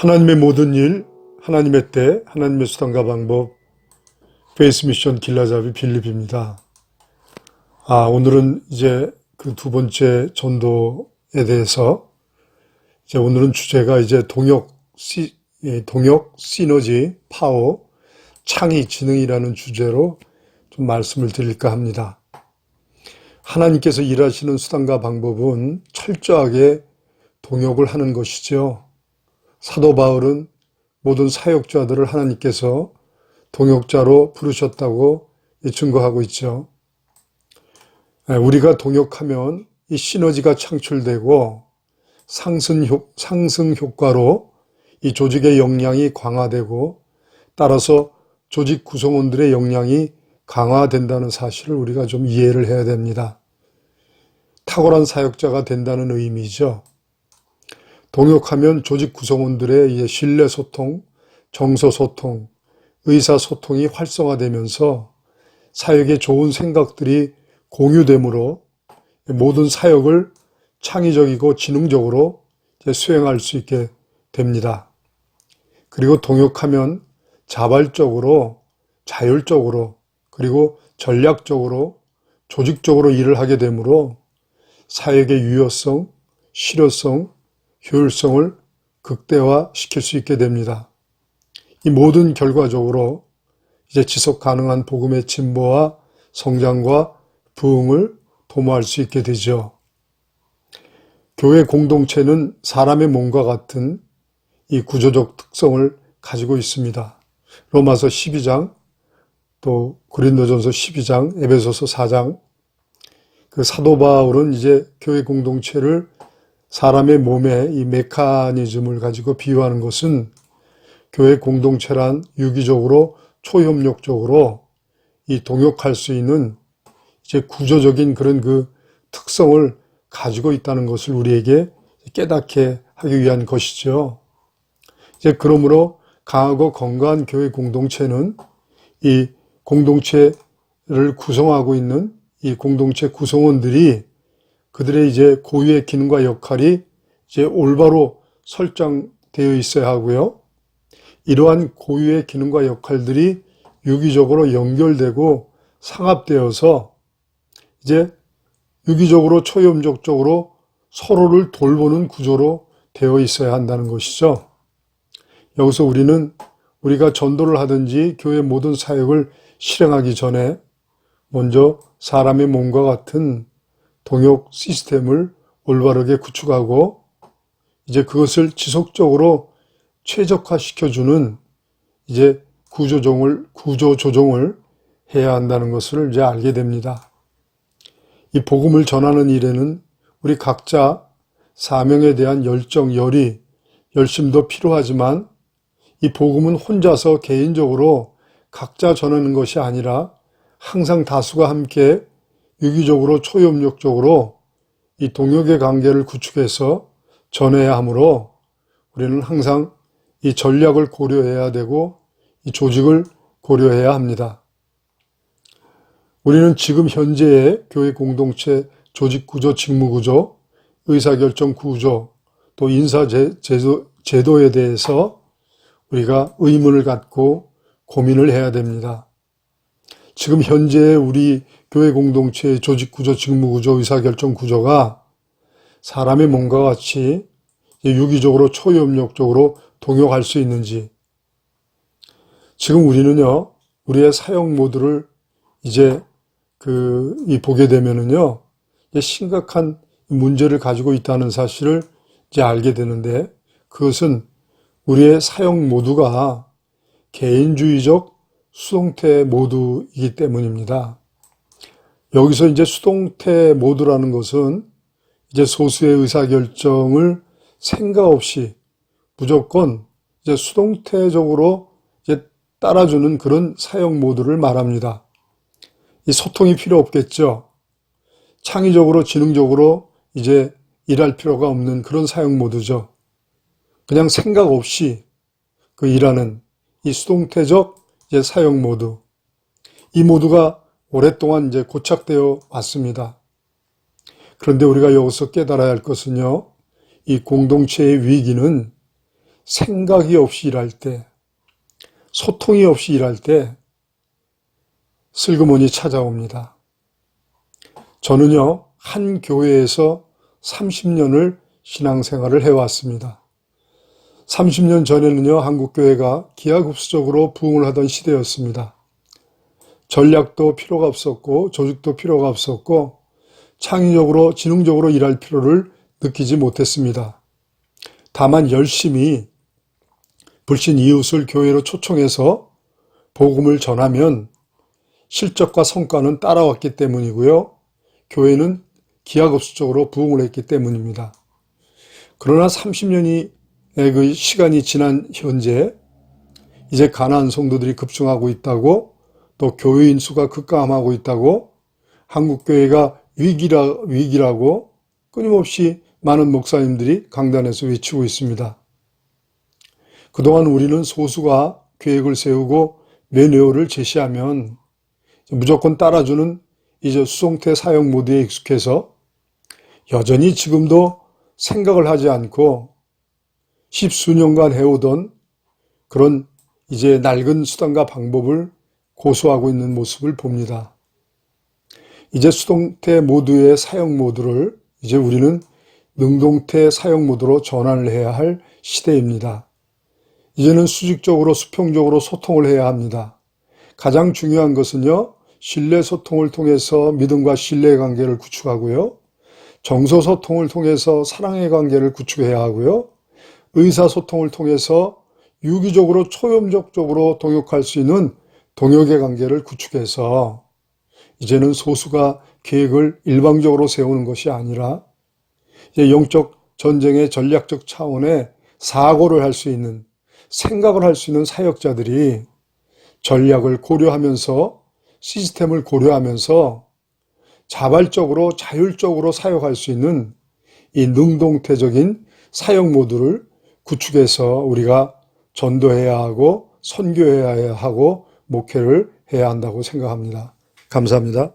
하나님의 모든 일, 하나님의 때, 하나님의 수단과 방법, 페이스 미션 길라잡이 빌립입니다. 오늘은 이제 그 두 번째 전도에 대해서 오늘은 주제가 동역 시너지, 파워, 창의, 지능이라는 주제로 좀 말씀을 드릴까 합니다. 하나님께서 일하시는 수단과 방법은 철저하게 동역을 하는 것이죠. 사도 바울은 모든 사역자들을 하나님께서 동역자로 부르셨다고 증거하고 있죠. 우리가 동역하면 이 시너지가 창출되고 상승 효과로 이 조직의 역량이 강화되고 따라서 조직 구성원들의 역량이 강화된다는 사실을 우리가 좀 이해를 해야 됩니다. 탁월한 사역자가 된다는 의미죠. 동역하면 조직 구성원들의 신뢰 소통, 정서 소통, 의사 소통이 활성화되면서 사역의 좋은 생각들이 공유되므로 모든 사역을 창의적이고 지능적으로 수행할 수 있게 됩니다. 그리고 동역하면 자발적으로, 자율적으로, 그리고 전략적으로, 조직적으로 일을 하게 되므로 사역의 유효성, 실효성, 효율성을 극대화시킬 수 있게 됩니다. 이 모든 결과적으로 지속 가능한 복음의 진보와 성장과 부흥을 도모할 수 있게 되죠. 교회 공동체는 사람의 몸과 같은 이 구조적 특성을 가지고 있습니다. 로마서 12장, 또 고린도전서 12장, 에베소서 4장, 그 사도 바울은 교회 공동체를 사람의 몸의 이 메커니즘을 가지고 비유하는 것은 교회 공동체란 유기적으로 초협력적으로 이 동역할 수 있는 구조적인 그런 그 특성을 가지고 있다는 것을 우리에게 깨닫게 하기 위한 것이죠. 그러므로 강하고 건강한 교회 공동체는 이 공동체를 구성하고 있는 이 공동체 구성원들이 그들의 고유의 기능과 역할이 올바로 설정되어 있어야 하고요. 이러한 고유의 기능과 역할들이 유기적으로 연결되고 상합되어서 유기적으로 초염적적으로 서로를 돌보는 구조로 되어 있어야 한다는 것이죠. 여기서 우리가 전도를 하든지 교회 모든 사역을 실행하기 전에 먼저 사람의 몸과 같은 동역 시스템을 올바르게 구축하고 그것을 지속적으로 최적화시켜주는 구조 조정을 해야 한다는 것을 알게 됩니다. 이 복음을 전하는 일에는 우리 각자 사명에 대한 열정, 열심도 필요하지만 이 복음은 혼자서 개인적으로 각자 전하는 것이 아니라 항상 다수가 함께 유기적으로 초협력적으로 이 동역의 관계를 구축해서 전해야 하므로 우리는 항상 이 전략을 고려해야 되고 이 조직을 고려해야 합니다. 우리는 지금 현재의 교회 공동체 조직 구조, 직무 구조, 의사결정 구조, 또 인사 제도에 대해서 우리가 의문을 갖고 고민을 해야 됩니다. 지금 현재의 우리 교회 공동체의 조직 구조, 직무 구조, 의사결정 구조가 사람의 몸과 같이 유기적으로 초협력적으로 동역할 수 있는지, 지금 우리는요, 우리의 사역 모드를 보게 되면은요, 심각한 문제를 가지고 있다는 사실을 알게 되는데, 그것은 우리의 사역 모두가 개인주의적 수동태 모드이기 때문입니다. 여기서 수동태 모드라는 것은 소수의 의사결정을 생각 없이 무조건 수동태적으로 따라주는 그런 사역 모드를 말합니다. 이 소통이 필요 없겠죠. 창의적으로, 지능적으로 일할 필요가 없는 그런 사역 모드죠. 그냥 생각 없이 일하는 이 수동태적 사역 모드. 이 모드가 오랫동안 고착되어 왔습니다. 그런데 우리가 여기서 깨달아야 할 것은요, 이 공동체의 위기는 생각이 없이 일할 때, 소통이 없이 일할 때 슬그머니 찾아옵니다. 저는요, 한 교회에서 30년을 신앙생활을 해왔습니다. 30년 전에는요, 한국교회가 기하급수적으로 부흥을 하던 시대였습니다. 전략도 필요가 없었고, 조직도 필요가 없었고, 창의적으로, 지능적으로 일할 필요를 느끼지 못했습니다. 다만 열심히 불신 이웃을 교회로 초청해서 복음을 전하면 실적과 성과는 따라왔기 때문이고요. 교회는 기하급수적으로 부흥을 했기 때문입니다. 그러나 30년의 그 시간이 지난 현재 이제 가난한 성도들이 급증하고 있다고, 또 교회인 수가 급감하고 있다고, 한국교회가 위기라고 끊임없이 많은 목사님들이 강단에서 외치고 있습니다. 그동안 우리는 소수가 계획을 세우고 매뉴얼을 제시하면 무조건 따라주는 이제 수송태 사역 모드에 익숙해서 여전히 지금도 생각을 하지 않고 십수년간 해오던 그런 이제 낡은 수단과 방법을 고수하고 있는 모습을 봅니다. 이제 수동태 모드의 사역 모드를 이제 우리는 능동태 사역 모드로 전환을 해야 할 시대입니다. 이제는 수직적으로 수평적으로 소통을 해야 합니다. 가장 중요한 것은요, 신뢰 소통을 통해서 믿음과 신뢰의 관계를 구축하고요, 정서소통을 통해서 사랑의 관계를 구축해야 하고요, 의사소통을 통해서 유기적으로 초염적으로 동역할 수 있는 동역의 관계를 구축해서 이제는 소수가 계획을 일방적으로 세우는 것이 아니라 이제 영적 전쟁의 전략적 차원의 사고를 할 수 있는, 생각을 할 수 있는 사역자들이 전략을 고려하면서 시스템을 고려하면서 자발적으로 자율적으로 사역할 수 있는 이 능동태적인 사역 모드를 구축해서 우리가 전도해야 하고 선교해야 하고 목회를 해야 한다고 생각합니다. 감사합니다.